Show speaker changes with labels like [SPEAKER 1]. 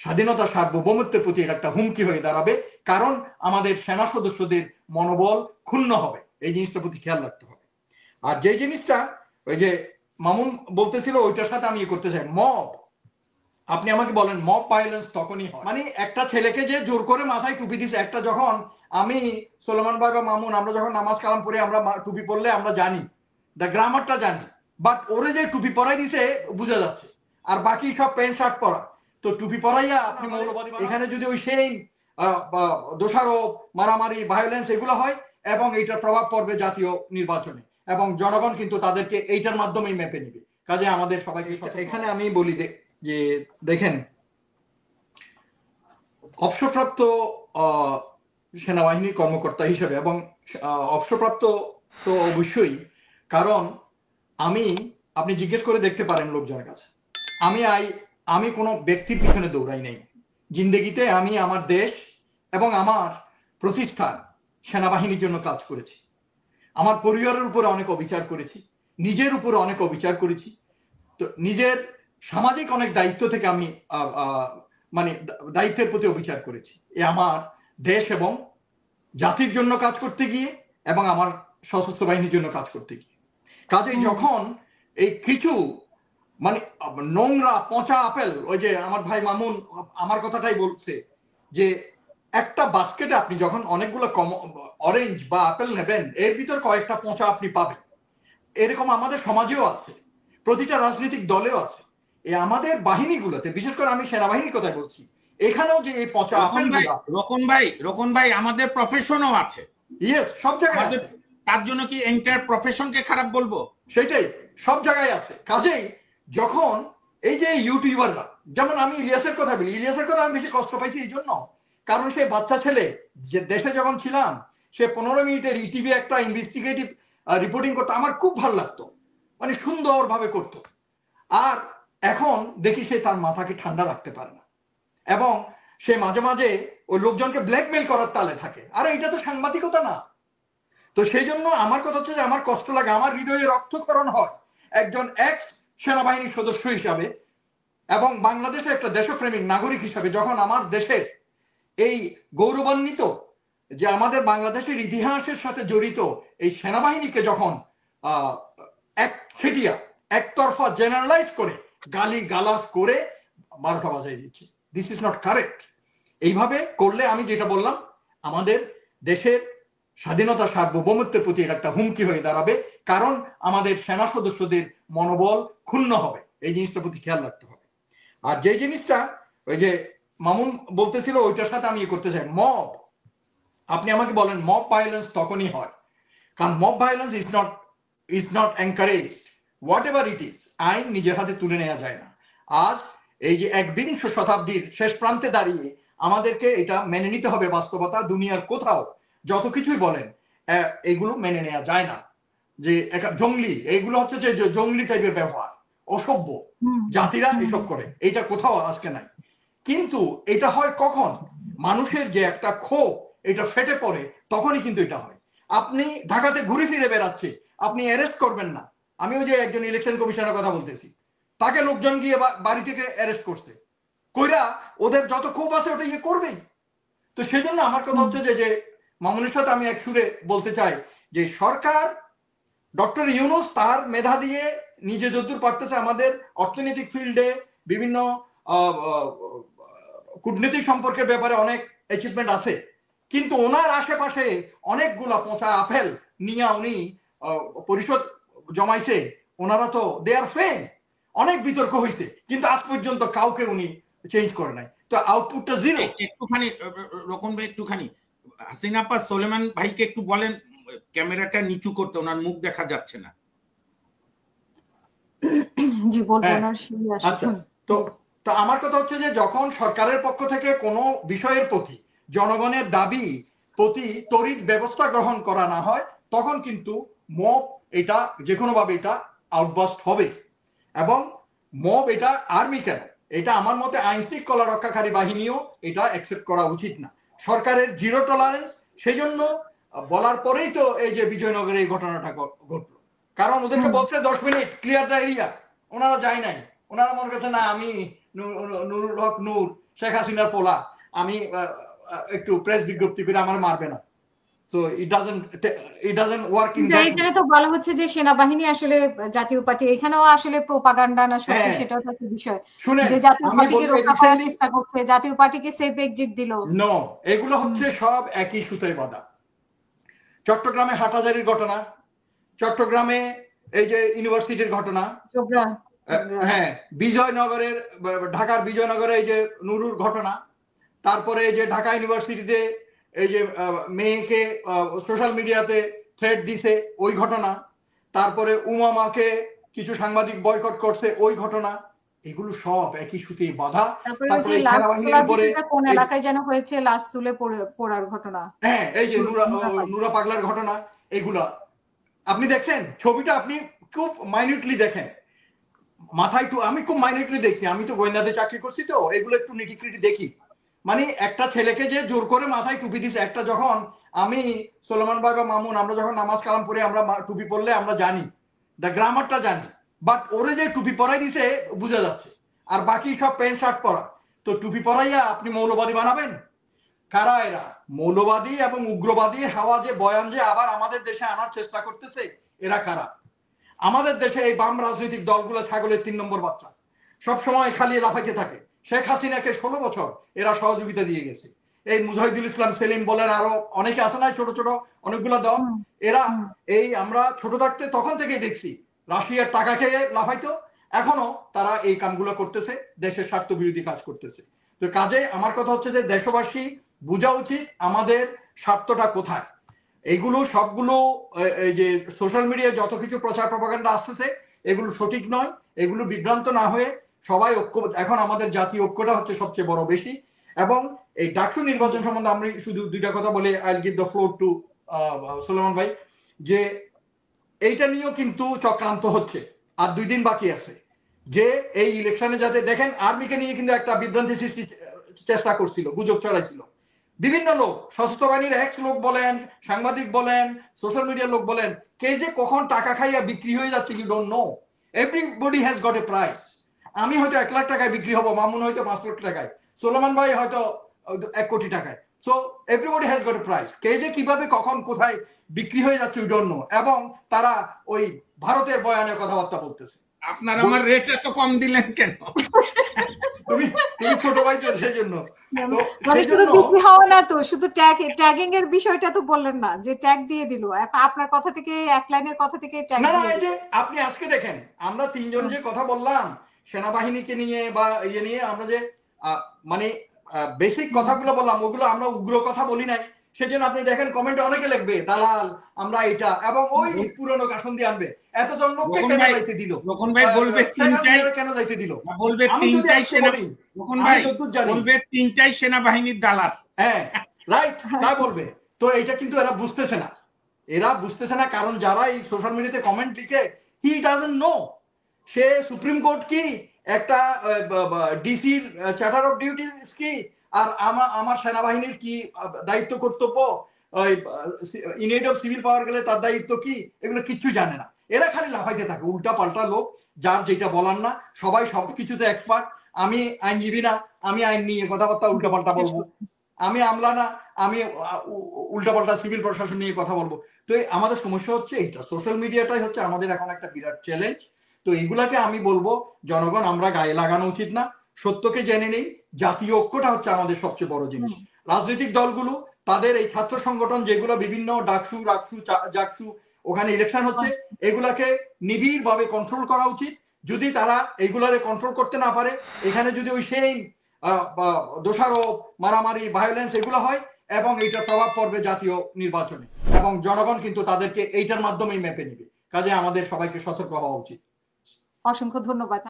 [SPEAKER 1] স্বাধীনতা সার্বভৌমত্বের প্রতি এটা একটা হুমকি হয়ে দাঁড়াবে, কারণ আমাদের সেনা সদস্যদের মনোবল ক্ষুণ্ণ হবে। এই জিনিসটার প্রতি খেয়াল রাখতে হবে। আর যে জিনিসটা ওই যে মামুন বলতেছিল ওইটার সাথে আমি করতে চাই, মব, আপনি আমাকে বলেন মব ভায়োলেন্স তখনই হয় মানে একটা ছেলেকে যে জোর করে মাথায় টুপি দিছে, একটা যখন আমি সোলেমান ভাই বা মামুন আমরা যখন নামাজ কালাম পড়ে আমরা টুপি পরলে আমরা জানি, দ্য গ্রামারটা জানি, বাট ওরে যে টুপি পরাই দিছে বোঝা যাচ্ছে, আর বাকি সব প্যান্ট শার্ট পরা, তো টুপি পরাইয়া আপনি মৌলবাদী এখানে যদি ওই সেই দোষারোপ মারামারি ভায়োলেন্স এগুলো হয়, এবং এইটার প্রভাব পড়বে জাতীয় নির্বাচনে, এবং জনগণ কিন্তু তাদেরকে এইটার মাধ্যমেই মেপে নিবে। কাজে আমাদের সবাইকে এখানে আমি বলি যে দেখেন, অবসরপ্রাপ্ত সেনাবাহিনীর কর্মকর্তা হিসেবে, এবং অবসরপ্রাপ্ত তো অবশ্যই, কারণ আপনি জিজ্ঞেস করে দেখতে পারেন লোকজনের কাছে, আমি কোনো ব্যক্তির পিছনে দৌড়াই নাই জিন্দেগিতে। আমি আমার দেশ এবং আমার প্রতিষ্ঠান সেনাবাহিনীর জন্য কাজ করেছি। আমার পরিবারের উপরে অনেক অবিচার করেছি, নিজের উপরে অনেক অবিচার করেছি, তো নিজের সামাজিক অনেক দায়িত্ব থেকে আমি মানে দায়িত্বের প্রতি অবিচার করেছি আমার দেশ এবং জাতির জন্য কাজ করতে গিয়ে, এবং আমার সশস্ত্র বাহিনীর জন্য কাজ করতে গিয়ে। কাজেই যখন এই কিছু মানে নোংরা পচা আপেল, ওই যে আমার ভাই মামুন আমার কথাটাই বলছে যে একটা বাস্কেটে আপনি যখন অনেকগুলো অরেঞ্জ বা আপেল নেবেন, এর ভিতর কয়েকটা পচা আপনি পাবেন। এরকম আমাদের সমাজেও আছে, প্রতিটা রাজনৈতিক দলেও আছে। আমাদের বাহিনীগুলোতে, বিশেষ করে আমি সেনাবাহিনীর কথাই বলছি, এখানেও যে এই পচা আপেলগুলো,
[SPEAKER 2] রোকন ভাই আমাদের প্রফেশনও আছে।
[SPEAKER 1] ইয়েস, সব জায়গায় আছে।
[SPEAKER 2] তার জন্য কি এন্টায়ার প্রফেশনকে খারাপ বলবো?
[SPEAKER 1] সেটাই, সব জায়গায় আছে। কাজেই যখন এই যে ইউটিউবাররা, যেমন আমি ইলিয়াসের কথা বলি, ইলিয়াসের কথা আমি বেশি কষ্ট পাইছি এই জন্য, কারণ সে বাচ্চা ছেলে, যে দেশে যখন ছিলাম সে 15 মিনিটের ইটিভি একটা ইনভেস্টিগেটিভ রিপোর্টিং করতো, আমার খুব ভালো লাগতো, মানে সুন্দরভাবে করতো। আর এখন দেখি সে তার মাথাকে ঠান্ডা রাখতে পারে না, এবং সে মাঝে মাঝে ওই লোকজনকে ব্ল্যাকমেল করার তালে থাকে। আর এটা তো সাংবাদিকতা না। তো সেই জন্য আমার কথা হচ্ছে যে আমার কষ্ট লাগে, আমার হৃদয়ে রক্তক্ষরণ হয় একজন এক্স সেনাবাহিনীর সদস্য হিসাবে এবং বাংলাদেশের একটা দেশপ্রেমিক নাগরিক হিসাবে, যখন আমার দেশের এই গৌরবান্বিত যে আমাদের বাংলাদেশের ইতিহাসের সাথে জড়িত এই সেনাবাহিনীকে যখন একতরফা জেনারেলাইজ করে গালি গালাজ করে 12টা বাজাই দিচ্ছে। This is not correct. এইভাবে করলে আমি যেটা বললাম, আমাদের দেশের স্বাধীনতা সার্বভৌমত্বের প্রতি একটা হুমকি হয়ে দাঁড়াবে, কারণ আমাদের সেনা সদস্যদের মনোবল ক্ষুণ্ণ হবে। এই জিনিসটার প্রতি খেয়াল রাখতে হবে। আর যে জিনিসটা ওই যে মামুন বলতেছিল ওইটার সাথে আমি করতে চাই, মব, আপনি আমাকে বলেন মব ভায়োলেন্স তখনই হয়, কারণ mob violence is not encouraged, what ever it is. আইন নিজের হাতে তুলে নেওয়া যায় না। আজ এই যে 21 শতাব্দীর শেষ প্রান্তে দাঁড়িয়ে আমাদেরকে এটা মেনে নিতে হবে বাস্তবতা। দুনিয়ার কোথাও যত কিছুই বলেন এগুলো মেনে নেওয়া যায় না। যে জঙ্গলি, এইগুলো হচ্ছে যে জঙ্গলি টাইপের ব্যবহার, অসভ্য জাতিরা এসব করে, এইটা কোথাও আজকে নাই। কিন্তু এটা হয় কখন? মানুষের যে একটা ক্ষোভ এটা ফেটে পড়ে, তখনই কিন্তু এটা হয়। আপনি ঢাকাতে ঘুরে ফিরে বেড়াচ্ছে, আপনি অ্যারেস্ট করবেন না। আমি ওই যে একজন ইলেকশন কমিশনের কথা বলতেছি, তাকে লোকজন গিয়ে বাড়ি থেকে অ্যারেস্ট করছে, কইরা ওদের যত ক্ষোভ আছে ওটা ইয়ে করবেই। তো সেই জন্য আমার কথা হচ্ছে যে মামুনের সাথে আমি এক সুরে বলতে চাই যে সরকার, ডক্টর ইউনূস তার মেধা দিয়ে নিজে যদ্দূর পারতেছে আমাদের অর্থনৈতিক ফিল্ডে বিভিন্ন কূটনৈতিক সম্পর্কের ব্যাপারে অনেক অ্যাচিভমেন্ট আছে, কিন্তু ওনার আশেপাশে অনেকগুলা পচা আপেল নিয়ে উনি পরিষদ জমাইছে। ওনারা তো দে আর ফ্রেন্ড, অনেক বিতর্ক হইছে, কিন্তু আজ পর্যন্ত কাউকে উনি চেঞ্জ করে নাই। তো আউটপুটটা জিরো।
[SPEAKER 2] একটুখানি রকম ভাই, একটুখানি হাসিনা আপা সোলেমান ভাইকে একটু বলেন ক্যামেরাটা নিচু করতে, ওনার মুখ দেখা যাচ্ছে না।
[SPEAKER 3] জি বলবো না।
[SPEAKER 1] আচ্ছা, তো আমার কথা হচ্ছে যে যখন সরকারের পক্ষ থেকে কোনো বিষয়ের প্রতি জনগণের দাবি প্রতি তড়িৎ ব্যবস্থা গ্রহণ করা না হয়, তখন কিন্তু মব এটা যে কোনো ভাবে এটা আউটবাস্ট হবে। এবং মব এটা আর্মি কেন, এটা আমার মতে আইন শৃঙ্খলা রক্ষাকারী বাহিনীও এটা অ্যাকসেপ্ট করা উচিত না। সরকারের জিরো টলারেন্স, সেই জন্য বলার পরেই তো এই যে বিজয়নগরে এই ঘটনাটা ঘটলো, কারণ ওদেরকে বলছে 10 মিনিট ক্লিয়ার দ্য এরিয়া, ওনারা যায় নাই। ওনারা মনে করছে না আমি নুরুল হক নূর শেখ হাসিনার পোলা, আমি একটু প্রেস বিজ্ঞপ্তি করে আমার মারবে না। So it doesn't work in that way.
[SPEAKER 3] এখানে তো বলা হচ্ছে যে সেনাবাহিনী আসলে জাতীয় পার্টি, এখানেও আসলে প্রোপাগান্ডা না সত্যি সেটাও তো একটা বিষয়, যে জাতীয় পার্টিকে রক্ষা করার চেষ্টা করছে, জাতীয় পার্টিকে সেফ এক্সিট দিল।
[SPEAKER 1] নো, এগুলো হচ্ছে সব একই সুতায় বাঁধা। চট্টগ্রামে হাটহাজারীর ঘটনা, চট্টগ্রামে এই যে ইউনিভার্সিটির ঘটনা, হ্যাঁ বিজয়নগরের, ঢাকার বিজয়নগরে এই যে নুরুর ঘটনা, তারপরে এই যে ঢাকা ইউনিভার্সিটিতে এই যে মেয়েকে সোশ্যাল মিডিয়াতে থ্রেট দিছে ওই ঘটনা, তারপরে উমামাকে কিছু সাংবাদিক বয়কট করছে ওই ঘটনা, এগুলো সব একই সুতে বাঁধা।
[SPEAKER 3] তারপরে সেনাবাহিনীর উপরে কোন এলাকায় যেন হয়েছে লাশ তুলে পড়ার ঘটনা,
[SPEAKER 1] হ্যাঁ এই যে নুরা পাগলার ঘটনা, এগুলা আপনি দেখছেন ছবিটা, আপনি খুব মাইনিউটলি দেখেন, মাথায় একটু, আমি খুব মাইনিউটলি দেখি, আমি তো গোয়েন্দাতে চাকরি করছি তো এগুলো একটু নিটিক্রিটি দেখি। মানে একটা ছেলেকে যে জোর করে মাথায় টুপি দিছে, একটা যখন আমি সোলোমান ভাই বা মামুন আমরা যখন নামাজ কালাম পড়ে আমরা টুপি পরলে আমরা জানি, দ্য গ্রামারটা জানি, বাট ওরে যে টুপি পরাই দিছে বোঝা যাচ্ছে, আর বাকি সব প্যান্ট শার্ট পরা, তো টুপি পরাইয়া আপনি মৌলবাদী বানাবেন? কারা এরা? মৌলবাদী এবং উগ্রবাদী হাওয়া যে বয়ান যে আবার আমাদের দেশে আনার চেষ্টা করতেছে, এরা কারা? আমাদের দেশে এই বাম রাজনৈতিক দলগুলো ছাগলের 3 নম্বর বাচ্চা, সবসময় খালি লাফাইতে থাকে। শেখ হাসিনাকে 16 বছর এরা সহযোগিতা দিয়ে গেছে, এই মুজাহিদুল ইসলাম সেলিম বলেন, আরো অনেকে আছে না ছোট ছোট অনেকগুলো দল, এরা এই আমরা ছোট থাকতে তখন থেকে দেখছি রাশিয়ার টাকা খেয়ে লাফাইতো, এখনো তারা এই কামগুলো করতেছে, দেশের স্বার্থ বিরোধী কাজ করতেছে। তো কাজে আমার কথা হচ্ছে যে দেশবাসী বোঝা উচিত আমাদের স্বার্থটা কোথায়। এইগুলো সবগুলো এই যে সোশ্যাল মিডিয়ায় যত কিছু প্রচার প্রপাগান্ডা আসতেছে এগুলো সঠিক নয়, এগুলো বিভ্রান্ত না হয়ে সবাই ঐক্য, এখন আমাদের জাতীয় ঐক্যটা হচ্ছে সবচেয়ে বড় বেশি। এবং এই ডাকসু নির্বাচন সম্বন্ধে আমি শুধু দুইটা কথা বলে I will give the floor to Solomon ভাই, যে এইটা নিয়েও কিন্তু চক্রান্ত হচ্ছে, আর 2 দিন বাকি আছে, যে এই ইলেকশনে যাতে দেখেন আর্মিকে নিয়ে কিন্তু একটা বিভ্রান্তি সৃষ্টি চেষ্টা করছিল, গুজব ছড়াইছিল বিভিন্ন লোক, সশস্ত্র বাহিনীর এক্স লোক বলেন, সাংবাদিক বলেন, সোশ্যাল মিডিয়ার লোক বলেন, কে যে কখন টাকা খাইয়া বিক্রি হয়ে যাচ্ছে you don't know. Everybody has got a price. আমি হয়তো 1 লাখ টাকায় বিক্রি হবো, মামুন হয়তো 5 লাখ টাকায়, সোলোমান ভাই হয়তো 1 কোটি টাকায়। So everybody has got a price. কে যে কিভাবে কখন কোথায় বিক্রি হয়ে যাচ্ছে ইউ ডোন্ট নো। এবং তারা ওই ভারতের বয়ানের কথাবার্তা বলতেছে।
[SPEAKER 2] আপনার আমার রেট এত কম দিলেন কেন?
[SPEAKER 1] তুমি ছোট ভাই তো, সেই জন্য।
[SPEAKER 3] মানে শুধু বিক্রি হওয়া না তো, শুধু ট্যাগিং এর বিষয়টা তো বললেন না, যে ট্যাগ দিয়ে দিল, আপনার কথা থেকে এক লাইনের কথা থেকে ট্যাগ
[SPEAKER 1] না, এই যে আপনি আজকে দেখেন আমরা 3 জন যে কথা বললাম সেনাবাহিনীকে নিয়ে বা ইয়ে নিয়ে, আমরা যে মানে বেসিক কথাগুলো বললাম ওগুলো আমরা উগ্র কথা বলি নাই, সেজন্য আপনি দেখেন কমেন্টে অনেকে লিখবে দালাল আমরা এটা, এবং ওই পুরনো কাশন দিয়ে আনবে, এতজন লোককে কেন যাইতে দিল?
[SPEAKER 2] লোকন ভাই বলবে তিনটাই
[SPEAKER 1] কেন যাইতে দিল?
[SPEAKER 2] বলবে তিনটাই সেনাবাহিনী, লোকন ভাই বলবে তিনটাই সেনাবাহিনীর দালাল।
[SPEAKER 1] হ্যাঁ রাইট, তাই বলবে। তো এটা কিন্তু এরা বুঝতেছে না, এরা বুঝতেছে না, কারণ যারা এই সোশ্যাল মিডিয়াতে কমেন্ট লিখে, he doesn't know say supreme court কি, একটা ডিসির চার্টার অফ ডিউটিস কি, আর আমার সেনাবাহিনীর কি দায়িত্ব কর্তব্য, ইন এইড অফ সিভিল পাওয়ার গেলে তার দায়িত্ব কি, এগুলো কিচ্ছু জানে না। এরা খালি লাফাইতে থাকে, উল্টা পাল্টা লোক, যার যেটা বলার না, সবাই সবকিছুতে এক্সপার্ট। আমি আইনজীবী না, আমি আইন নিয়ে কথাবার্তা উল্টা পাল্টা বলবো, আমি আমলা না, আমি উল্টাপাল্টা সিভিল প্রশাসন নিয়ে কথা বলবো। তো আমাদের সমস্যা হচ্ছে এইটা, সোশ্যাল মিডিয়াটাই হচ্ছে আমাদের এখন একটা বিরাট চ্যালেঞ্জ। তো এইগুলাকে আমি বলবো জনগণ আমরা গায়ে লাগানো উচিত না, সত্যকে জেনে নেই, জাতীয় ঐক্যটা হচ্ছে আমাদের সবচেয়ে বড় জিনিস। রাজনৈতিক দলগুলো তাদের এই ছাত্র সংগঠন যেগুলো বিভিন্ন ডাকসু রাকসু জাকসু ওখানে ইলেকশন হচ্ছে, এগুলাকে নিবিড় ভাবে কন্ট্রোল করা উচিত। যদি তারা এইগুলারে কন্ট্রোল করতে না পারে, এখানে যদি ওই সেই দোষারোপ মারামারি ভায়োলেন্স এগুলো হয়, এবং এইটার প্রভাব পড়বে জাতীয় নির্বাচনে, এবং জনগণ কিন্তু তাদেরকে এইটার মাধ্যমেই মেপে নিবে। কাজে আমাদের সবাইকে সতর্ক হওয়া উচিত।
[SPEAKER 3] অসংখ্য ধন্যবাদ।